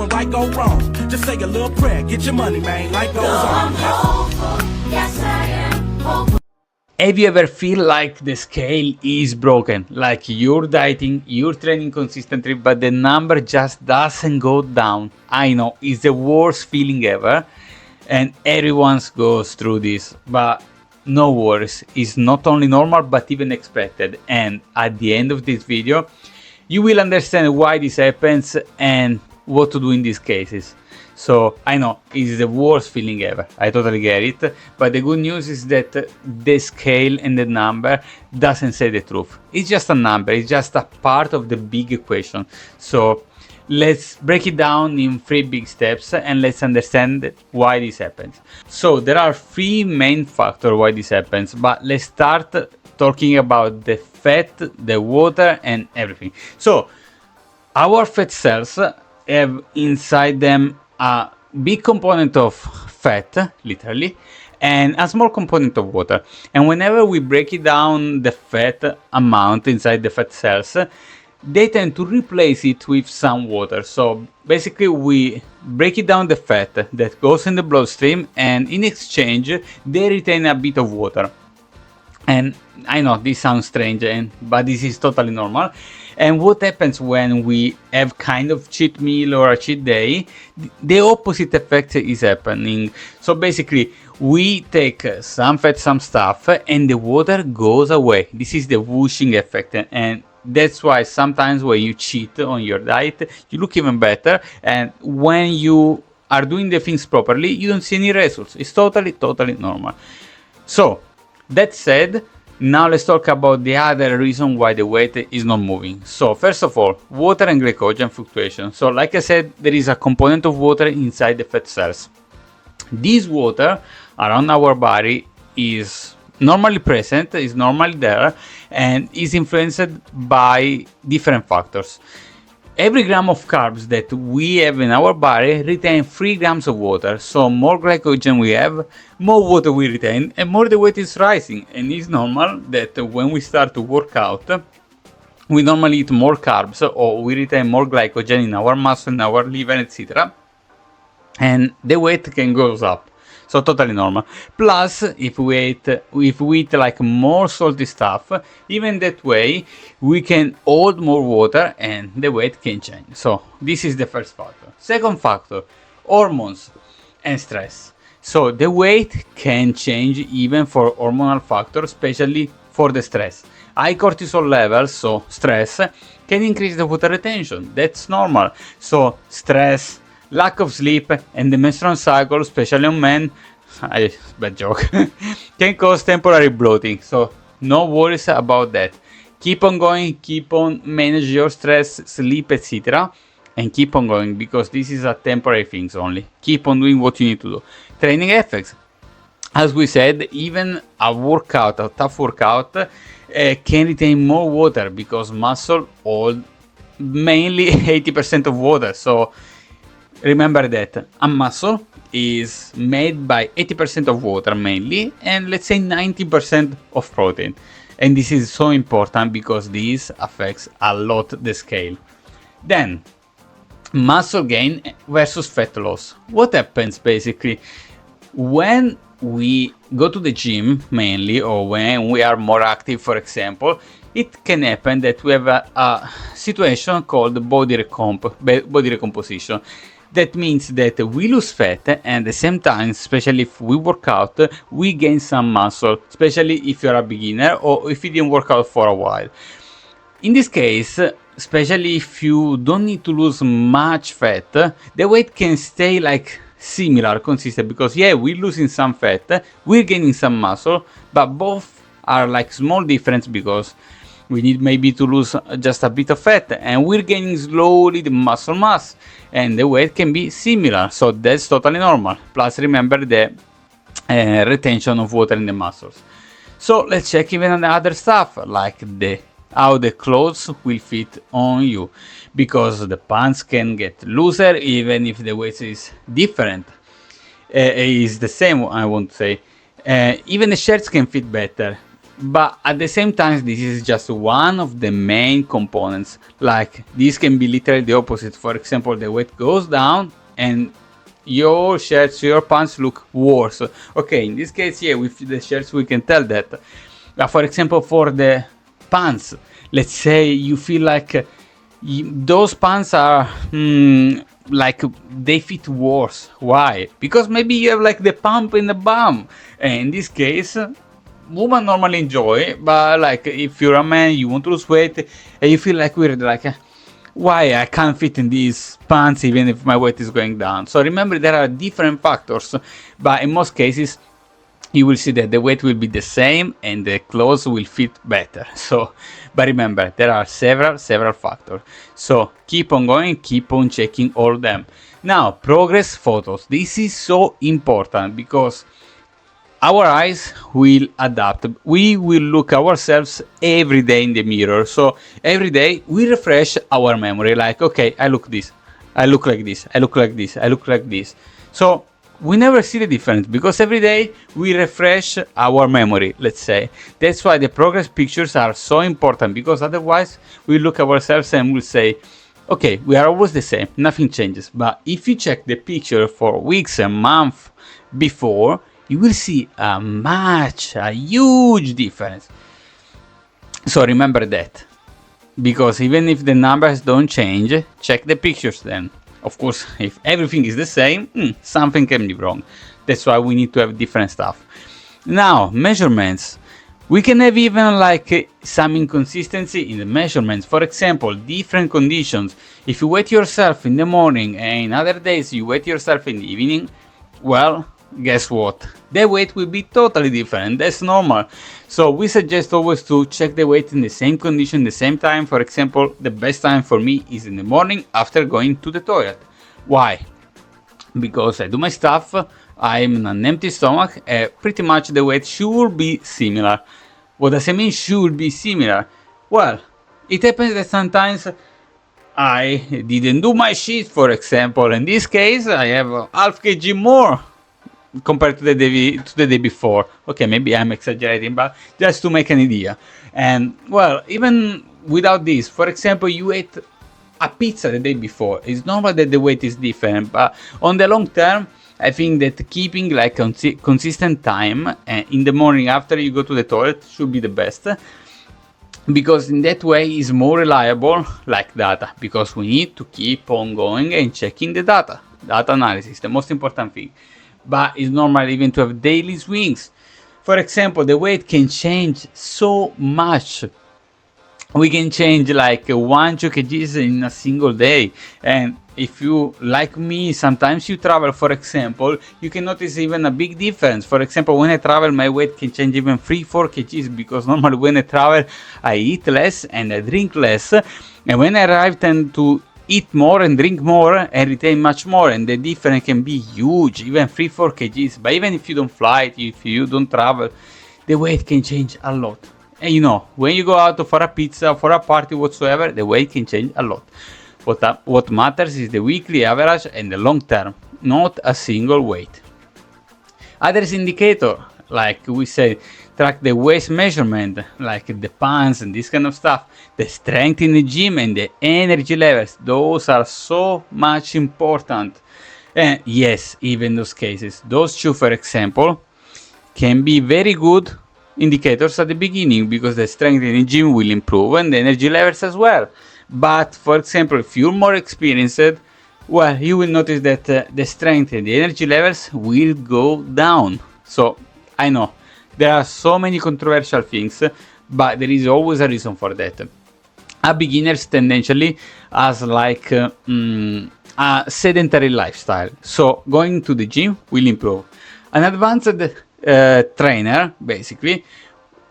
right go wrong. Just say a little prayer, get your money, man. Life goes on. Yes, I am hopeful. Have you ever feel like the scale is broken? Like you're dieting, you're training consistently, but the number just doesn't go down? I know, it's the worst feeling ever, and everyone goes through this, but no worries, it's not only normal but even expected. And at the end of this video, you will understand why this happens and what to do in these cases. So I know it's the worst feeling ever, I totally get it, but the good news is that the scale and the number doesn't say the truth. It's just a number, it's just a part of the big equation. So let's break it down in 3 big steps and let's understand why this happens. So there are 3 main factors why this happens, but let's start talking about the fat, the water and everything. So our fat cells have inside them a big component of fat, literally, and a small component of water. And whenever we break it down, the fat amount inside the fat cells, they tend to replace it with some water. So basically we break it down the fat that goes in the bloodstream, and in exchange they retain a bit of water. And I know this sounds strange, but this is totally normal. And what happens when we have kind of cheat meal or a cheat day? The opposite effect is happening. So basically we take some fat, some stuff, and the water goes away. This is the whooshing effect, and that's why sometimes when you cheat on your diet, you look even better, and when you are doing the things properly, you don't see any results. It's totally normal. So that said, now let's talk about the other reason why the weight is not moving. So first of all, water and glycogen fluctuation. So like I said, there is a component of water inside the fat cells. This water around our body is normally present, is normally there, and is influenced by different factors. Every gram of carbs that we have in our body retain 3 grams of water. So more glycogen we have, more water we retain, and more the weight is rising. And it's normal that when we start to work out, we normally eat more carbs, or we retain more glycogen in our muscle, in our liver, etc. And the weight can go up. So totally normal. Plus, if we eat like more salty stuff, even that way we can hold more water and the weight can change. So this is the first factor. Second factor, hormones and stress. So the weight can change even for hormonal factors, especially for the stress. High cortisol levels, so stress, can increase the water retention. That's normal. So stress, lack of sleep, and the menstrual cycle, especially on men, bad joke, can cause temporary bloating. So no worries about that. Keep on going, keep on manage your stress, sleep, etc. And keep on going, because this is a temporary things only. Keep on doing what you need to do. Training effects. As we said, even a tough workout, can retain more water because muscle hold mainly 80% of water. So remember that a muscle is made by 80% of water mainly, and let's say 90% of protein. And this is so important because this affects a lot the scale. Then, muscle gain versus fat loss. What happens basically when we go to the gym mainly, or when we are more active, for example, it can happen that we have a situation called body recomposition. That means that we lose fat, and at the same time, especially if we work out, we gain some muscle, especially if you're a beginner or if you didn't work out for a while. In this case, especially if you don't need to lose much fat, the weight can stay like similar, consistent, because yeah, we're losing some fat, we're gaining some muscle, but both are like small difference because we need maybe to lose just a bit of fat, and we're gaining slowly the muscle mass, and the weight can be similar. So that's totally normal. Plus remember the retention of water in the muscles. So let's check even on the other stuff, like how the clothes will fit on you, because the pants can get looser even if the weight is different, is the same, I want to say. Even the shirts can fit better. but at the same time this is just one of the main components. Like this can be literally the opposite. For example, the weight goes down and your shirts, your pants look worse. Okay, in this case, yeah, with the shirts we can tell that. But for example, for the pants, let's say you feel like those pants are like they fit worse. Why? Because maybe you have like the pump in the bum. And in this case, women normally enjoy, but like if you're a man, you want to lose weight and you feel like weird, like why I can't fit in these pants even if my weight is going down. So remember, there are different factors, but in most cases you will see that the weight will be the same and the clothes will fit better. So, but remember, there are several factors. So keep on going, keep on checking all of them. Now, progress photos. This is so important because our eyes will adapt. We will look ourselves every day in the mirror. So every day we refresh our memory. Like, okay, I look this, I look like this, I look like this, I look like this. So we never see the difference because every day we refresh our memory, let's say. That's why the progress pictures are so important, because otherwise we look ourselves and we'll say, okay, we are always the same, nothing changes. But if you check the picture for weeks and months before, you will see a huge difference. So remember that, because even if the numbers don't change, check the pictures then. Of course, if everything is the same, something can be wrong. That's why we need to have different stuff. Now, measurements. We can have even like some inconsistency in the measurements. For example, different conditions. If you weigh yourself in the morning and in other days you weigh yourself in the evening, well, guess what? The weight will be totally different. That's normal. So we suggest always to check the weight in the same condition, the same time. For example, the best time for me is in the morning after going to the toilet. Why? Because I do my stuff, I'm on an empty stomach, pretty much the weight should be similar. What does it mean should be similar? Well, it happens that sometimes I didn't do my shit, for example. In this case, I have half kg more compared to the day before. Okay, maybe I'm exaggerating, but just to make an idea. And well, even without this, for example, you ate a pizza the day before, it's normal that the weight is different, but on the long term, I think that keeping like consistent time in the morning after you go to the toilet should be the best, because in that way is more reliable, like data, because we need to keep on going and checking the data analysis, the most important thing. But it's normal even to have daily swings. For example, the weight can change so much. We can change like 1-2 kgs in a single day. And if you, like me, sometimes you travel, for example, you can notice even a big difference. For example, when I travel, my weight can change even 3-4 kgs, because normally when I travel, I eat less and I drink less. And when I arrive, tend to eat more and drink more and retain much more, and the difference can be huge, even 3-4 kgs. But even if you don't fly, if you don't travel, the weight can change a lot. And you know, when you go out for a pizza, for a party whatsoever, the weight can change a lot. What matters is the weekly average and the long term, not a single weight. Others indicator, like we said, track the waist measurement, like the pants and this kind of stuff, the strength in the gym and the energy levels. Those are so much important. And yes, even those cases, those two, for example, can be very good indicators at the beginning, because the strength in the gym will improve and the energy levels as well. But for example, if you're more experienced, well, you will notice that the strength and the energy levels will go down. So I know there are so many controversial things, but there is always a reason for that. A beginner's tendentially has like a sedentary lifestyle, so going to the gym will improve. An advanced trainer basically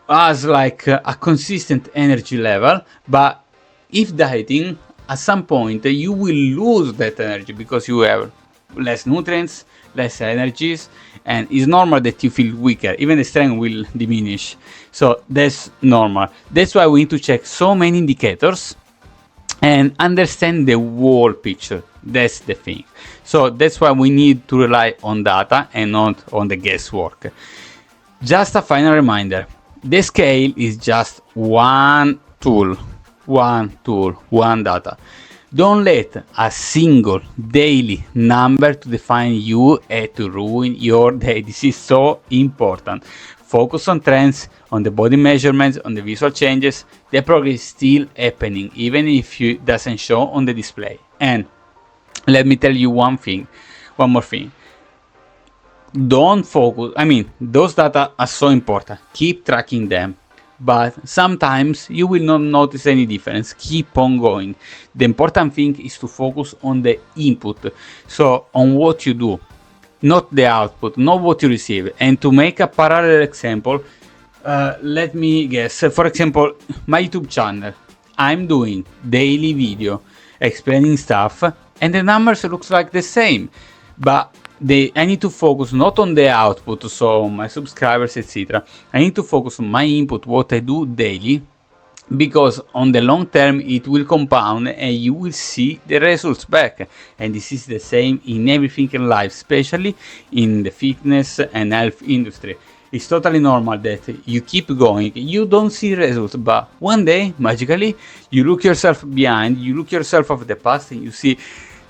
has like a consistent energy level, but if dieting, at some point you will lose that energy because you have less nutrients, less energies, and it's normal that you feel weaker. Even the strength will diminish, so that's normal. That's why we need to check so many indicators and understand the whole picture. That's the thing. So that's why we need to rely on data and not on the guesswork. Just a final reminder, The scale is just one tool, one data. Don't let a single daily number to define you and to ruin your day. This is so important. Focus on trends, on the body measurements, on the visual changes. The progress is still happening, even if it doesn't show on the display. And let me tell you one more thing. Don't focus, those data are so important. Keep tracking them. But sometimes you will not notice any difference. Keep on going. The important thing is to focus on the input, so on what you do, not the output, not what you receive. And to make a parallel example, let me guess. For example, my YouTube channel, I'm doing daily video explaining stuff, and the numbers looks like the same, but I need to focus not on the output, so my subscribers, etc. I need to focus on my input, what I do daily, because on the long term it will compound and you will see the results back. And this is the same in everything in life, especially in the fitness and health industry. It's totally normal that you keep going, you don't see results, but one day, magically, you look yourself behind, you look yourself of the past, and you see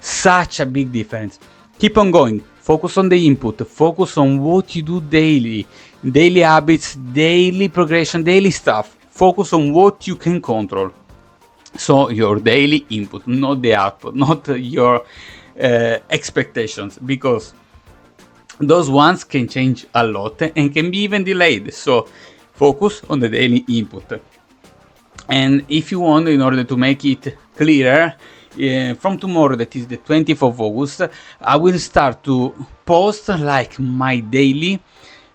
such a big difference. Keep on going. Focus on the input, focus on what you do daily, daily habits, daily progression, daily stuff. Focus on what you can control. So your daily input, not the output, not your expectations, because those ones can change a lot and can be even delayed. So focus on the daily input. And if you want, in order to make it clearer, from tomorrow, that is the 20th of August, I will start to post like my daily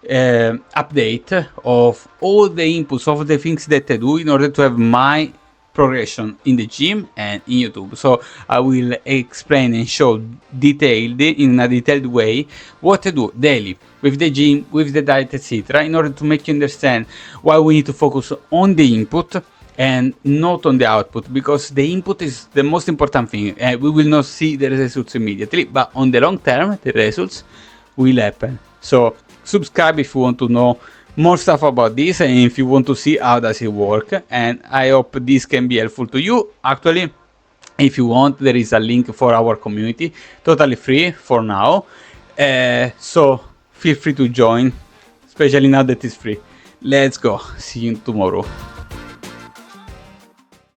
update of all the inputs of the things that I do in order to have my progression in the gym and in YouTube. So I will explain and show in a detailed way what I do daily with the gym, with the diet, etc., in order to make you understand why we need to focus on the input and not on the output, because the input is the most important thing. We will not see the results immediately, but on the long term the results will happen. So subscribe if you want to know more stuff about this and if you want to see how does it work, and I hope this can be helpful to you. Actually, if you want, there is a link for our community, totally free for now, so feel free to join, especially now that it's free. Let's go, see you tomorrow.